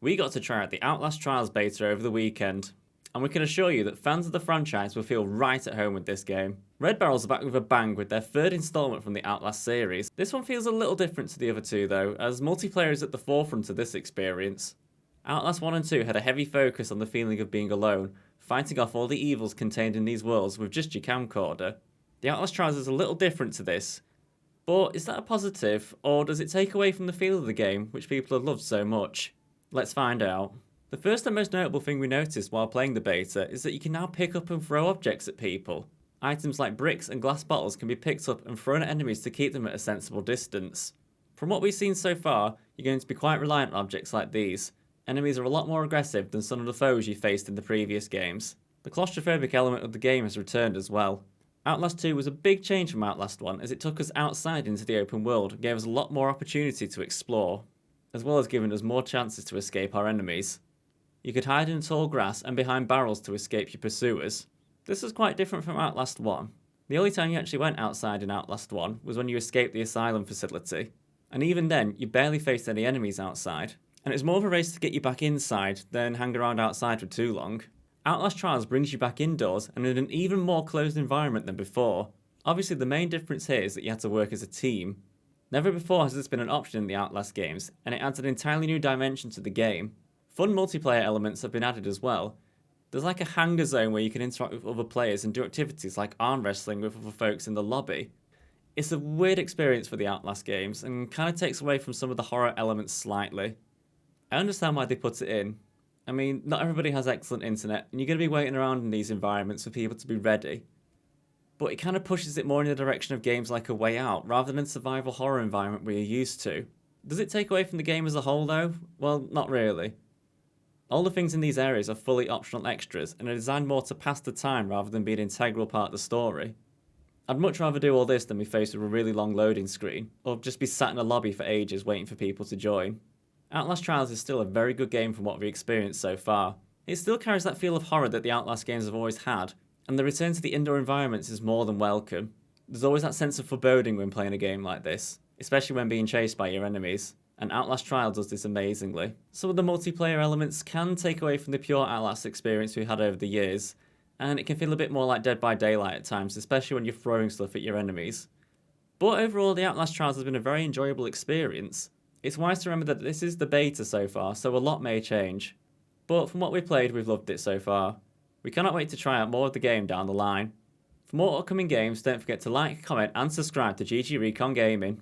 We got to try out the Outlast Trials beta over the weekend, and we can assure you that fans of the franchise will feel right at home with this game. Red Barrel's are back with a bang with their third installment from the Outlast series. This one feels a little different to the other two though, as multiplayer is at the forefront of this experience. Outlast 1 and 2 had a heavy focus on the feeling of being alone, fighting off all the evils contained in these worlds with just your camcorder. The Outlast Trials is a little different to this, but is that a positive, or does it take away from the feel of the game, which people have loved so much? Let's find out. The first and most notable thing we noticed while playing the beta is that you can now pick up and throw objects at people. Items like bricks and glass bottles can be picked up and thrown at enemies to keep them at a sensible distance. From what we've seen so far, you're going to be quite reliant on objects like these. Enemies are a lot more aggressive than some of the foes you faced in the previous games. The claustrophobic element of the game has returned as well. Outlast 2 was a big change from Outlast 1 as it took us outside into the open world and gave us a lot more opportunity to explore, as well as giving us more chances to escape our enemies. You could hide in tall grass and behind barrels to escape your pursuers. This was quite different from Outlast 1. The only time you actually went outside in Outlast 1 was when you escaped the asylum facility, and even then you barely faced any enemies outside, and it was more of a race to get you back inside than hang around outside for too long. Outlast Trials brings you back indoors and in an even more closed environment than before. Obviously the main difference here is that you had to work as a team. Never before has this been an option in the Outlast games, and it adds an entirely new dimension to the game. Fun multiplayer elements have been added as well. There's like a hangar zone where you can interact with other players and do activities like arm wrestling with other folks in the lobby. It's a weird experience for the Outlast games and kind of takes away from some of the horror elements slightly. I understand why they put it in. I mean, not everybody has excellent internet, and you're going to be waiting around in these environments for people to be ready. But it kind of pushes it more in the direction of games like A Way Out, rather than survival horror environment we're used to. Does it take away from the game as a whole though? Well, not really. All the things in these areas are fully optional extras, and are designed more to pass the time rather than be an integral part of the story. I'd much rather do all this than be faced with a really long loading screen, or just be sat in a lobby for ages waiting for people to join. Outlast Trials is still a very good game from what we've experienced so far. It still carries that feel of horror that the Outlast games have always had, and the return to the indoor environments is more than welcome. There's always that sense of foreboding when playing a game like this, especially when being chased by your enemies, and Outlast Trials does this amazingly. Some of the multiplayer elements can take away from the pure Outlast experience we've had over the years, and it can feel a bit more like Dead by Daylight at times, especially when you're throwing stuff at your enemies. But overall, the Outlast Trials has been a very enjoyable experience. It's wise to remember that this is the beta so far, so a lot may change. But from what we've played, we've loved it so far. We cannot wait to try out more of the game down the line. For more upcoming games, don't forget to like, comment and subscribe to GG Recon Gaming.